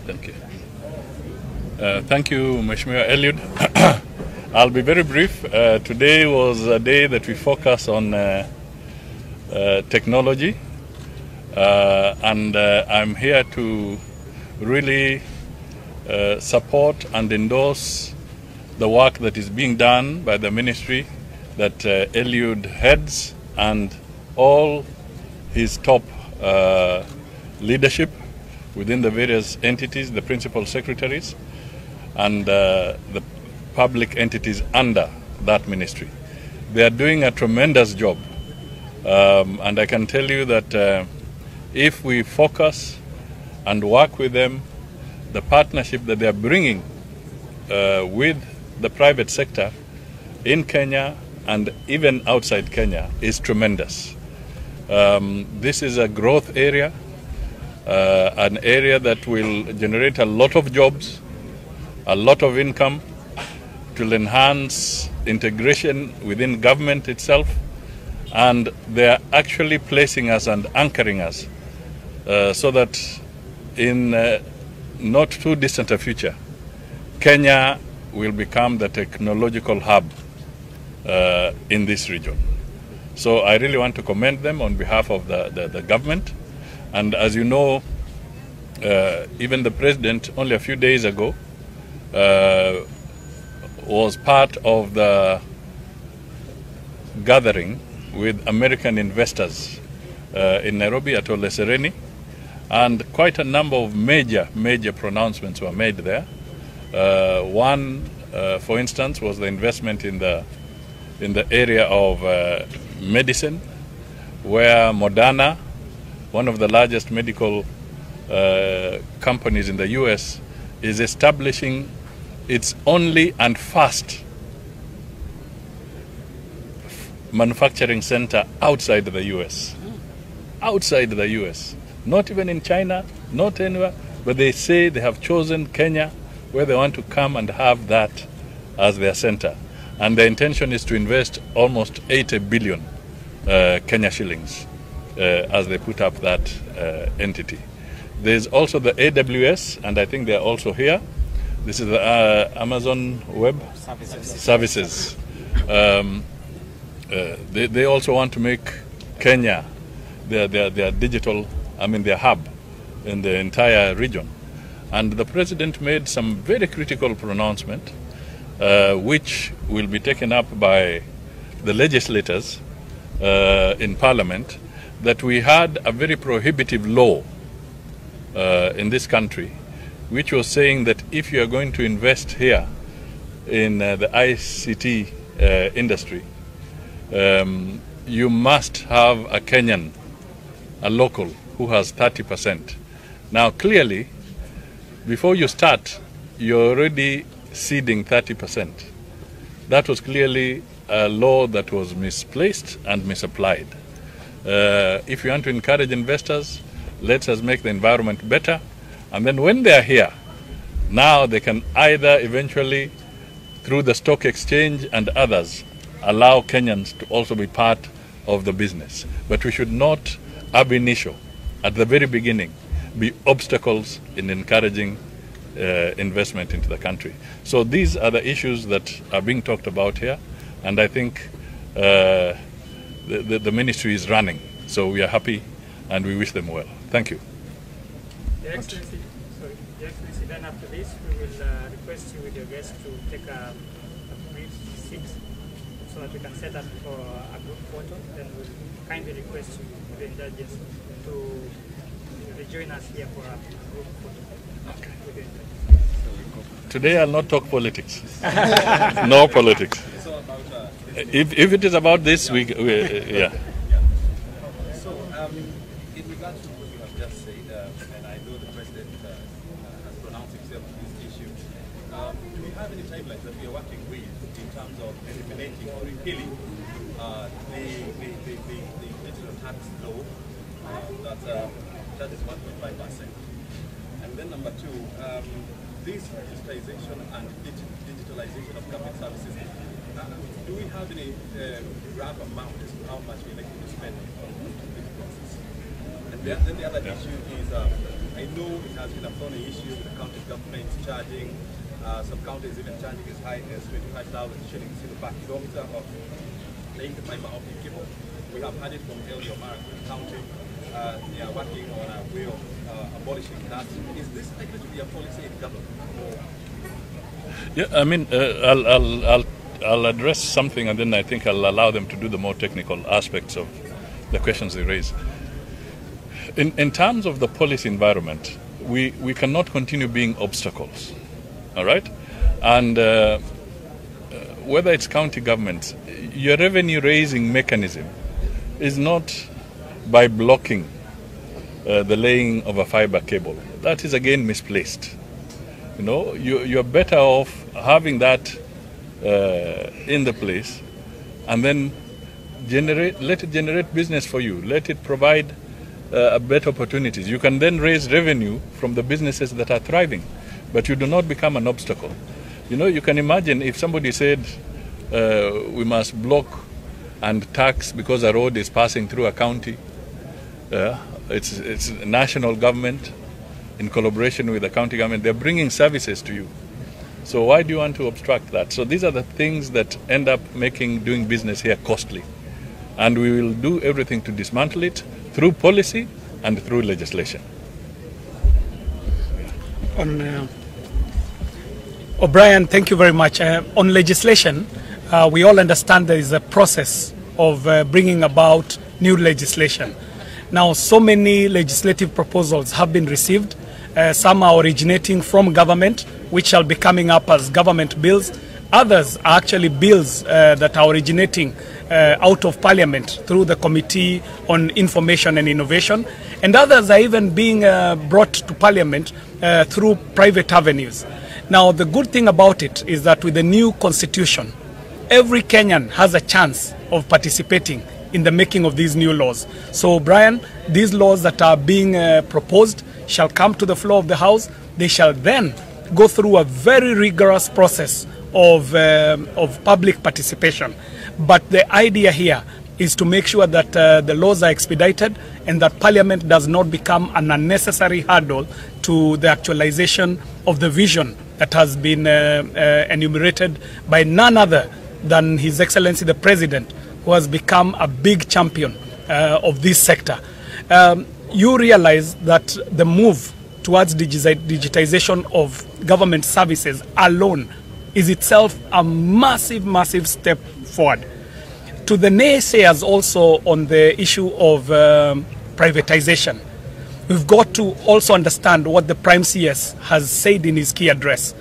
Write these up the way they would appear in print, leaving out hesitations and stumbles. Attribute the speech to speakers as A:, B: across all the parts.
A: Thank you. Thank you, Mheshimiwa Eliud. I'll be very brief. Today was a day that we focus on technology, and I'm here to really support and endorse the work that is being done by the ministry that Eliud heads and all his top leadership within the various entities, the principal secretaries, and the public entities under that ministry. They are doing a tremendous job. And I can tell you that if we focus and work with them, the partnership that they are bringing with the private sector in Kenya and even outside Kenya is tremendous. This is a growth area, an area that will generate a lot of jobs, a lot of income, it will enhance integration within government itself, and they are actually placing us and anchoring us so that in not too distant a future, Kenya will become the technological hub in this region. So I really want to commend them on behalf of the government. And as you know, even the president only a few days ago was part of the gathering with American investors in Nairobi at Ole Sereni, and quite a number of major pronouncements were made there. One, for instance, was the investment in the area of medicine, where Moderna, one of the largest medical companies in the US, is establishing its only and first manufacturing center outside the US. Outside the US. Not even in China, not anywhere, but they say they have chosen Kenya, where they want to come and have that as their center. And the intention is to invest almost 80 billion Kenya shillings as they put up that entity. There's also the AWS, and I think they're also here. This is the Amazon Web Services. They also want to make Kenya their digital, their hub in the entire region. And the president made some very critical pronouncement, which will be taken up by the legislators in Parliament, that we had a very prohibitive law in this country, which was saying that if you are going to invest here in the ICT industry, you must have a Kenyan, a local, who has 30%. Now, clearly, before you start, you're already ceding 30%. That was clearly a law that was misplaced and misapplied. If you want to encourage investors, let us make the environment better. And then when they are here, now they can either eventually, through the stock exchange and others, allow Kenyans to also be part of the business. But we should not, ab initio, at the very beginning, be obstacles in encouraging investment into the country. So these are the issues that are being talked about here, and I think the ministry is running. So we are happy and we wish them well. Thank you.
B: Your Excellency, then after this, we will request you with your guests to take a brief seat so that we can set up for a group photo. Then we'll kindly request you, with the indulgence, to join us here for a group photo.
A: Okay. Today I'll not talk politics. No politics. If it is about this, yeah.
C: So, in regards to what you have just said, and I know the President has pronounced himself on this issue, do we have any timelines that we are working with in terms of eliminating or repealing the digital tax law that charges 1.5%? And then number two, this digitization and digitalization of government services, do we have any rough amount as to how much we're likely to spend on this process? And then the other issue is I know it has been a thorny issue with the county government charging, some counties even charging as high as 25,000 shillings per kilometer of laying the fiber optic cable. We have had it from earlier County. They are working on a way of abolishing that. Is this likely to be a policy in government?
A: Yeah, I mean, I'll address something, and then I think I'll allow them to do the more technical aspects of the questions they raise. In terms of the policy environment, we cannot continue being obstacles, all right? And whether it's county governments, your revenue raising mechanism is not by blocking the laying of a fiber cable. That is again misplaced. You know, you're better off having that in the place, and then let it generate business for you. Let it provide better opportunities. You can then raise revenue from the businesses that are thriving, but you do not become an obstacle. You know, you can imagine if somebody said we must block and tax because a road is passing through a county. It's national government in collaboration with the county government. They're bringing services to you. So why do you want to obstruct that? So these are the things that end up making doing business here costly. And we will do everything to dismantle it through policy and through legislation.
D: O'Brien, thank you very much. On legislation, we all understand there is a process of bringing about new legislation. Now, so many legislative proposals have been received. Some are originating from government, which shall be coming up as government bills. Others are actually bills that are originating out of Parliament through the Committee on Information and Innovation. And others are even being brought to Parliament through private avenues. Now, the good thing about it is that with the new constitution, every Kenyan has a chance of participating in the making of these new laws. So, Brian, these laws that are being proposed shall come to the floor of the House. They shall then go through a very rigorous process of public participation. But the idea here is to make sure that the laws are expedited and that Parliament does not become an unnecessary hurdle to the actualization of the vision that has been enumerated by none other than His Excellency the President, who has become a big champion of this sector. You realize that the move towards digitization of government services alone is itself a massive, massive step forward. To the naysayers also on the issue of privatization, we've got to also understand what the Prime CS has said in his key address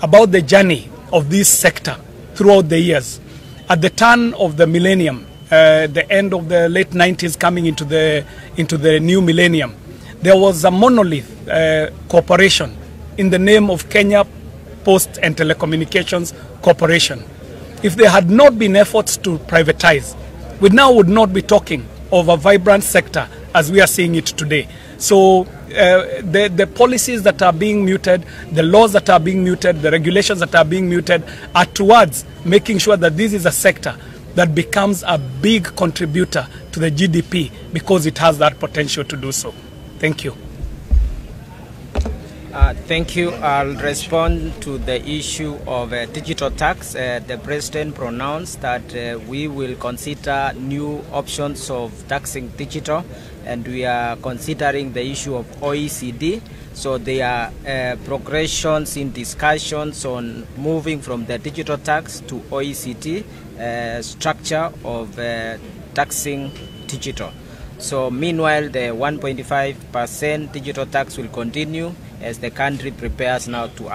D: about the journey of this sector throughout the years. At the turn of the millennium, the end of the late 90s coming into the new millennium, there was a monolith corporation in the name of Kenya Post and Telecommunications Corporation. If there had not been efforts to privatize, we now would not be talking of a vibrant sector as we are seeing it today. So the policies that are being muted, the laws that are being muted, the regulations that are being muted are towards making sure that this is a sector that becomes a big contributor to the GDP because it has that potential to do so. Thank you.
E: Thank you. I'll respond to the issue of digital tax. The President pronounced that we will consider new options of taxing digital, and we are considering the issue of OECD. So there are progressions in discussions on moving from the digital tax to OECD structure of taxing digital. So meanwhile, the 1.5% digital tax will continue as the country prepares now to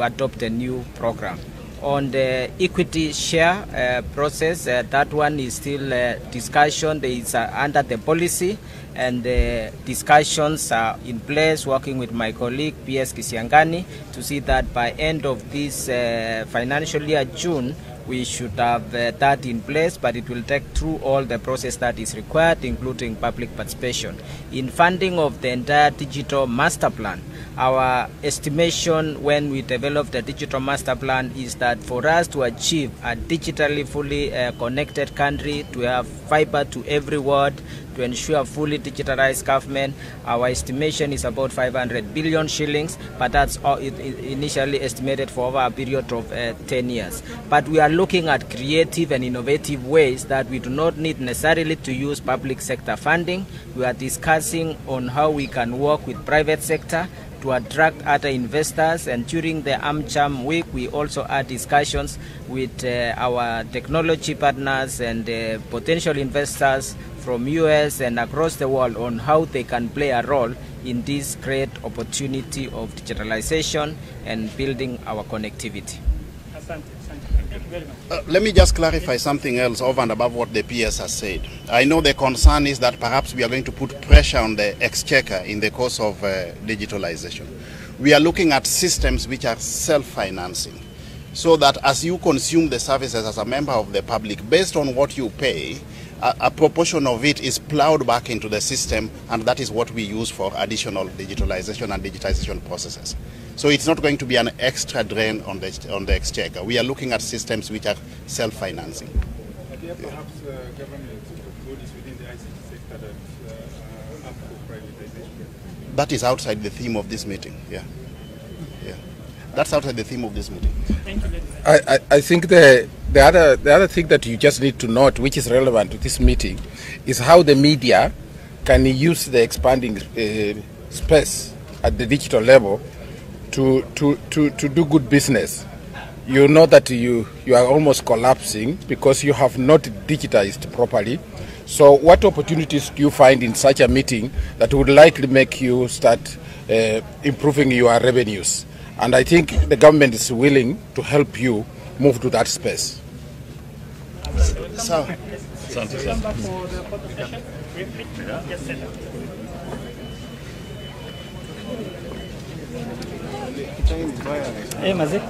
E: adopt a new program. On the equity share process, that one is still discussion. There is under the policy, and the discussions are in place, working with my colleague PS Kisiangani to see that by end of this financial year, June, we should have that in place, but it will take through all the process that is required, including public participation. In funding of the entire digital master plan, our estimation when we develop the digital master plan is that for us to achieve a digitally fully connected country, to have fiber to every ward, to to ensure fully digitalized government. Our estimation is about 500 billion shillings, but that's initially estimated for over a period of 10 years. But we are looking at creative and innovative ways that we do not need necessarily to use public sector funding. We are discussing on how we can work with private sector to attract other investors, and during the AmCham week we also had discussions with our technology partners and potential investors from US and across the world on how they can play a role in this great opportunity of digitalization and building our connectivity.
B: Thank you very much.
F: Let me just clarify something else over and above what the PS has said. I know the concern is that perhaps we are going to put pressure on the exchequer in the course of digitalization. We are looking at systems which are self-financing, so that as you consume the services as a member of the public, based on what you pay, a proportion of it is plowed back into the system, and that is what we use for additional digitalization and digitization processes. So it's not going to be an extra drain on the exchequer. We are looking at systems which are self-financing.
C: Are there perhaps government bodies within the ICT sector that are up for privatization?
F: That is outside the theme of this meeting. Yeah. That's outside the theme of this meeting.
B: Thank you.
G: I think the other thing that you just need to note, which is relevant to this meeting, is how the media can use the expanding space at the digital level to do good business. You know that you are almost collapsing because you have not digitized properly. So what opportunities do you find in such a meeting that would likely make you start improving your revenues? And I think the government is willing to help you move to that space.
F: So,
B: Come back for the photo session. Briefly, just set up. Hey, Mazik.